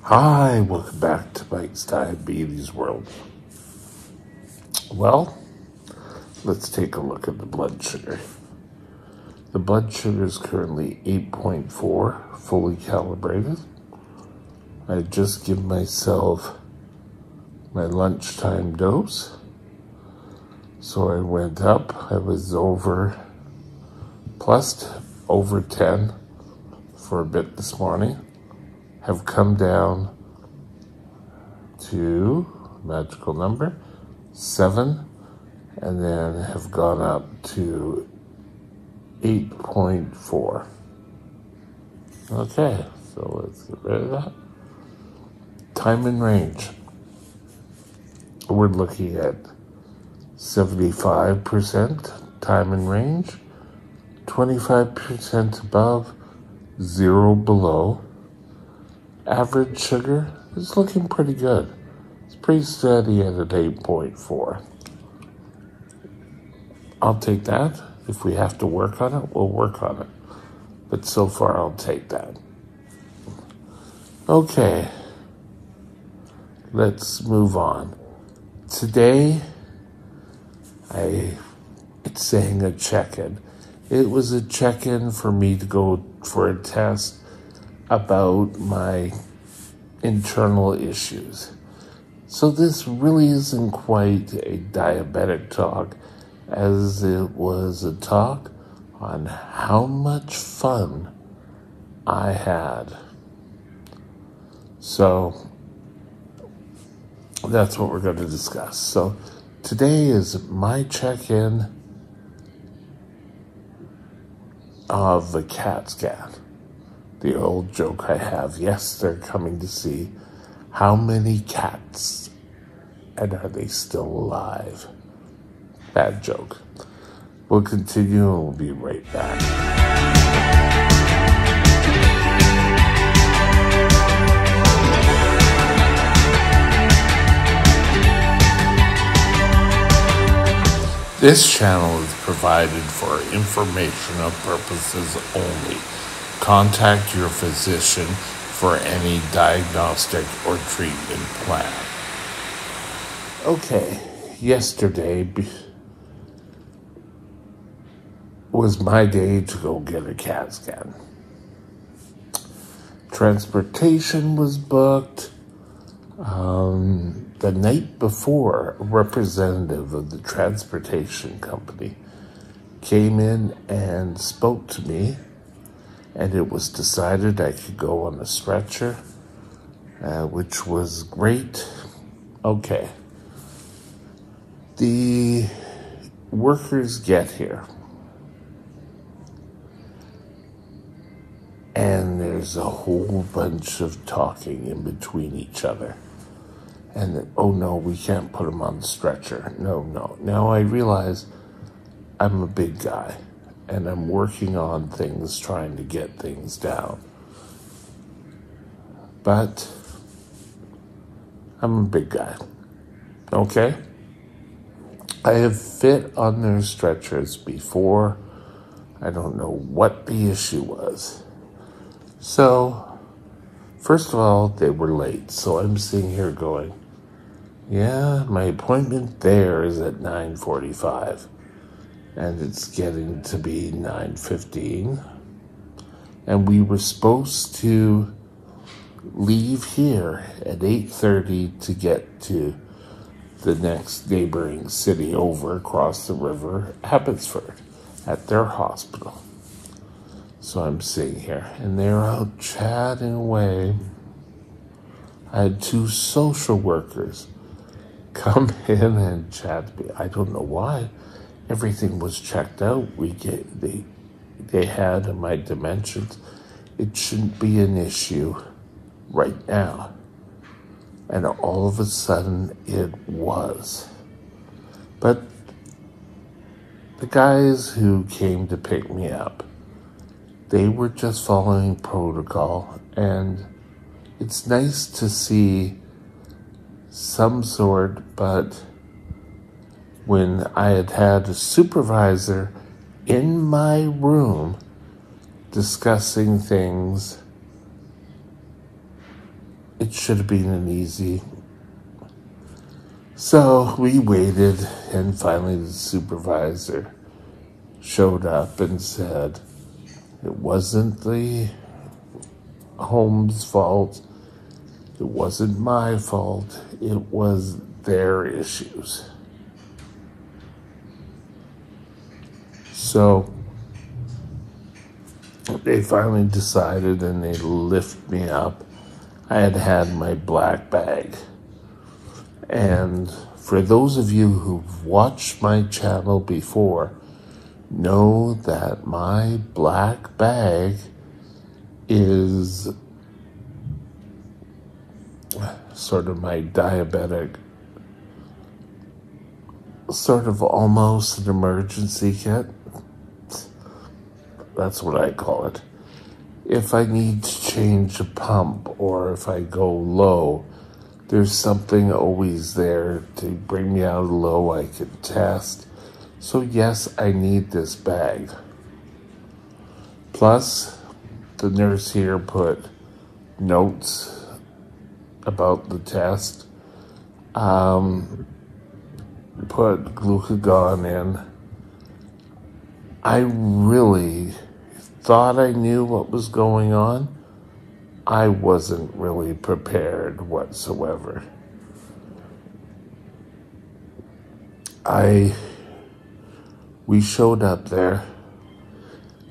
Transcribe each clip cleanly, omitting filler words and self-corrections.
Hi, welcome back to Mike's Diabetes World. Well, let's take a look at the blood sugar. The blood sugar is currently 8.4, fully calibrated. I just give myself my lunchtime dose. So I went up, I was over 10 for a bit this morning. Have come down to magical number 7, and then have gone up to 8.4. Okay, so let's get rid of that. Time in range. We're looking at 75% time in range, 25% above, 0 below. Average sugar is looking pretty good. It's pretty steady at an 8.4. I'll take that. If we have to work on it, we'll work on it. But so far, I'll take that. Okay. Let's move on. Today, it's saying a check-in. It was a check-in for me to go for a test about my internal issues. So this really isn't quite a diabetic talk, as it was a talk on how much fun I had. So that's what we're going to discuss. So today is my check-in of the CAT scan. The old joke I have, yes, they're coming to see how many cats and are they still alive? Bad joke. We'll continue and we'll be right back. This channel is provided for informational purposes only. Contact your physician for any diagnostic or treatment plan. Okay, yesterday was my day to go get a CAT scan. Transportation was booked. The night before, a representative of the transportation company came in and spoke to me, and it was decided I could go on a stretcher, which was great. Okay. The workers get here, and there's a whole bunch of talking in between each other. And, oh no, we can't put him on the stretcher. No. Now I realize I'm a big guy, and I'm working on things, trying to get things down. But I'm a big guy, okay? I have fit on their stretchers before. I don't know what the issue was. So, first of all, they were late. So I'm sitting here going, yeah, my appointment there is at 9:45. And it's getting to be 9:15. And we were supposed to leave here at 8:30 to get to the next neighboring city over across the river, Abbotsford, at their hospital. So I'm sitting here, and they're out chatting away. I had 2 social workers come in and chat to me. I don't know why. Everything was checked out. They had my dimensions. It shouldn't be an issue right now. And all of a sudden, it was. But the guys who came to pick me up, they were just following protocol, and it's nice to see some sort, but when I had a supervisor in my room discussing things it should have been an easy. So we waited, and finally the supervisor showed up and said it wasn't the home's fault, it wasn't my fault, it was their issues. So they finally decided, and they lifted me up. I had had my black bag. And for those of you who've watched my channel before, know that my black bag is sort of my diabetic, sort of almost an emergency kit. That's what I call it. If I need to change a pump or if I go low, there's something always there to bring me out of low. I can test. So yes, I need this bag. Plus, the nurse here put notes about the test. Put glucagon in. I really thought I knew what was going on. I wasn't really prepared whatsoever. We showed up there.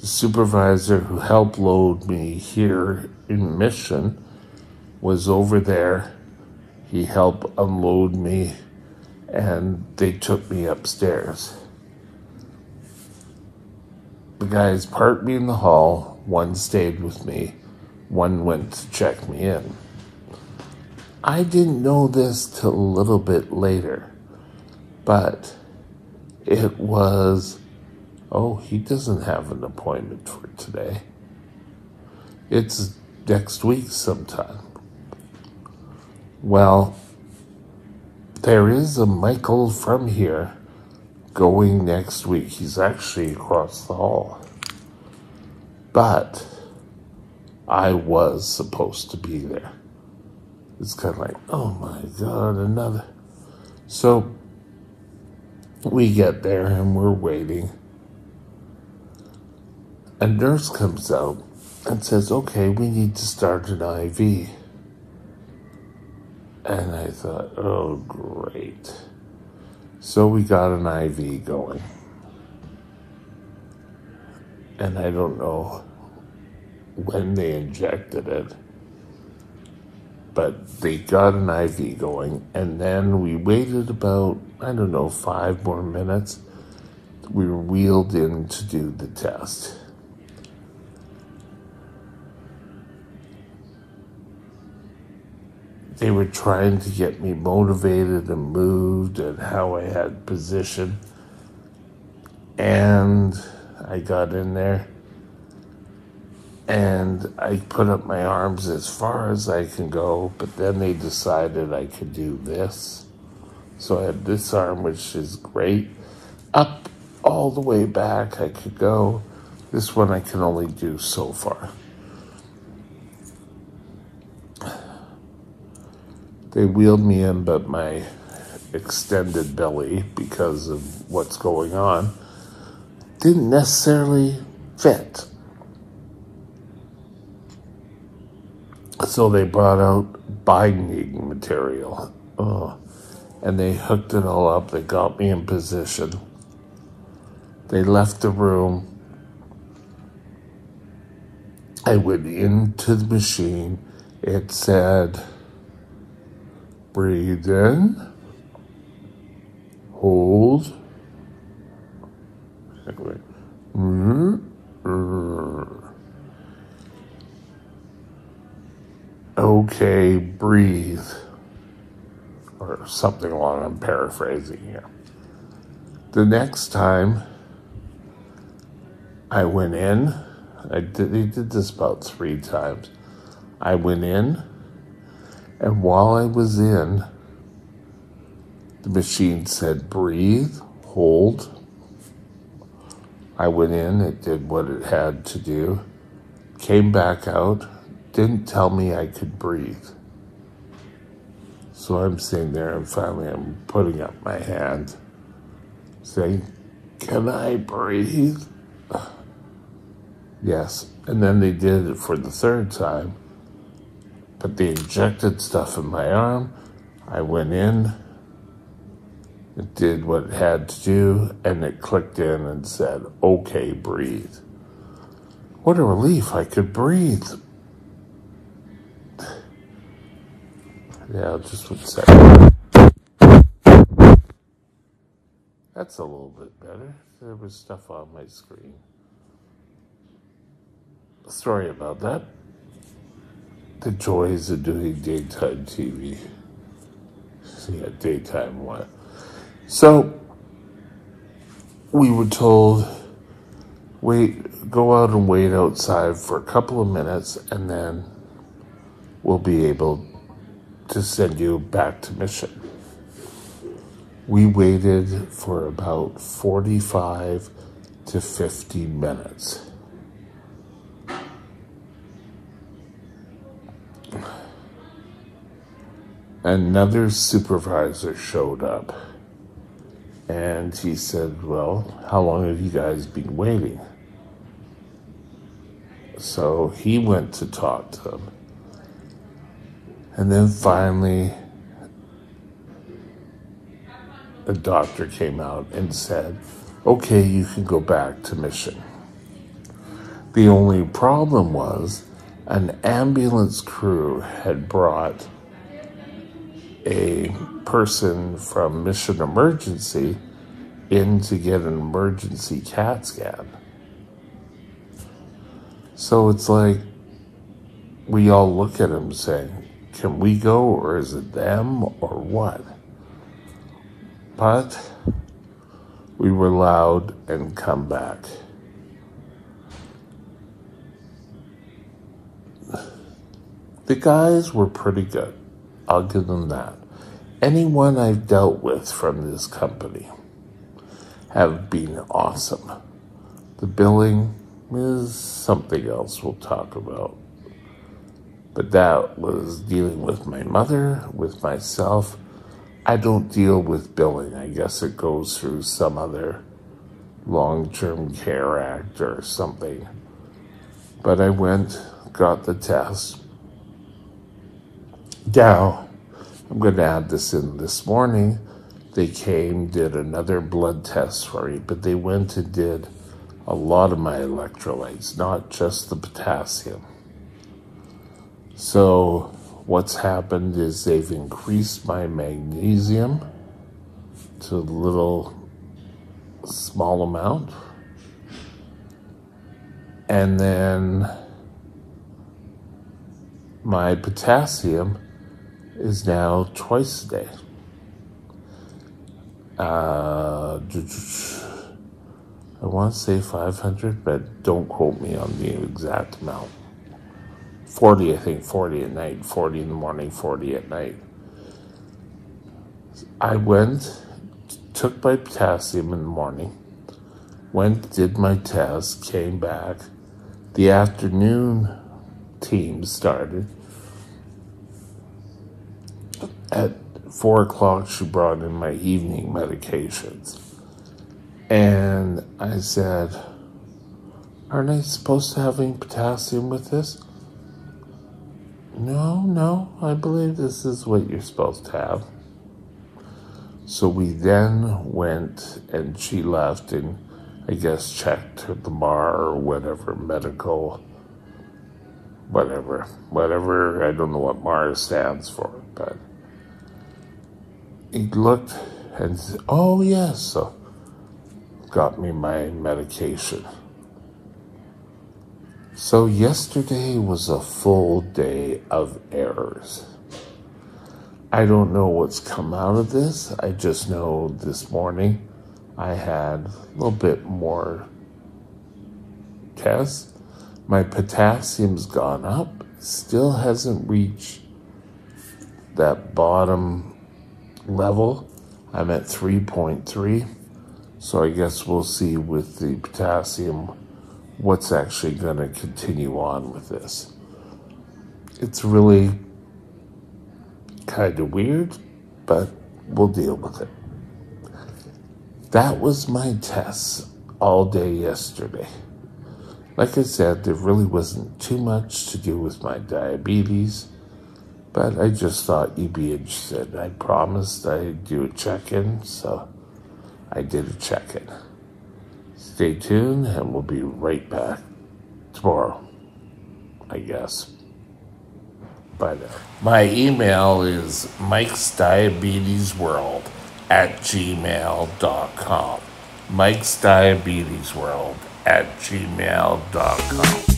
The supervisor who helped load me here in Mission was over there. He helped unload me, and they took me upstairs. The guys parked me in the hall. One stayed with me. One went to check me in. I didn't know this till a little bit later, but it was, oh, he doesn't have an appointment for today. It's next week sometime. Well, there is a Michael from here going next week. He's actually across the hall. But I was supposed to be there. It's kind of like, oh my God, another. So we get there and we're waiting. A nurse comes out and says, okay, we need to start an IV. And I thought, oh, great. So we got an IV going. And I don't know when they injected it, but they got an IV going. And then we waited about, 5 more minutes. We were wheeled in to do the test. They were trying to get me motivated and moved and how I had position. And I got in there and I put up my arms as far as I can go, but then they decided I could do this. So I had this arm, which is great. Up all the way back I could go. This one I can only do so far. They wheeled me in, but my extended belly, because of what's going on, didn't necessarily fit. So they brought out binding material. And they hooked it all up. They got me in position. They left the room. I went into the machine. It said, breathe in, hold, okay, breathe, or something along. I'm paraphrasing here. The next time I went in, they did this about 3 times. I went in, and while I was in, the machine said, breathe, hold. I went in, it did what it had to do, came back out, didn't tell me I could breathe. So I'm sitting there and finally I'm putting up my hand saying, "Can I breathe?" Yes. And then they did it for the third time, but they injected stuff in my arm. I went in, it did what it had to do, and it clicked in and said, "Okay, breathe." What a relief, I could breathe. Yeah, just 1 second. That's a little bit better. There was stuff on my screen. Sorry about that. The joys of doing daytime TV. Yeah, daytime what? So, we were told, go out and wait outside for a couple of minutes, and then we'll be able to send you back to Mission. We waited for about 45 to 50 minutes. Another supervisor showed up, and he said, "Well, how long have you guys been waiting?" So he went to talk to them. And then finally, the doctor came out and said, "Okay, you can go back to Mission." The only problem was an ambulance crew had brought a person from Mission Emergency in to get an emergency CAT scan. So it's like, we all look at him saying, can we go, or is it them, or what? But we were allowed and come back. The guys were pretty good. I'll give them that. Anyone I've dealt with from this company have been awesome. The billing is something else we'll talk about. But that was dealing with my mother, with myself. I don't deal with billing. I guess it goes through some other long-term care act or something. But I went, got the test. Now, I'm going to add this in this morning. They came, did another blood test for me, but they went and did a lot of my electrolytes, not just the potassium. So what's happened is they've increased my magnesium to a little small amount. And then my potassium is now twice a day. I want to say 500, but don't quote me on the exact amount. 40, I think, 40 at night, 40 in the morning, 40 at night. I went, took my potassium in the morning, went, did my test, came back. The afternoon team started. At 4 o'clock, she brought in my evening medications. And I said, aren't I supposed to have any potassium with this? No, I believe this is what you're supposed to have. So we then went, and she left and I guess checked the MAR or whatever, medical, whatever, I don't know what MAR stands for, but he looked and said, oh yes, so got me my medication. So yesterday was a full day of errors. I don't know what's come out of this. I just know this morning I had a little bit more tests. My potassium's gone up. Still hasn't reached that bottom level. I'm at 3.3. So I guess we'll see with the potassium what's actually going to continue on with this. It's really kind of weird, but we'll deal with it. That was my test all day yesterday. Like I said, there really wasn't too much to do with my diabetes, but I just thought you'd be interested. I promised I'd do a check-in, so I did a check-in. Stay tuned, and we'll be right back tomorrow, I guess. Bye now. My email is mikesdiabetesworld@gmail.com. mikesdiabetesworld@gmail.com.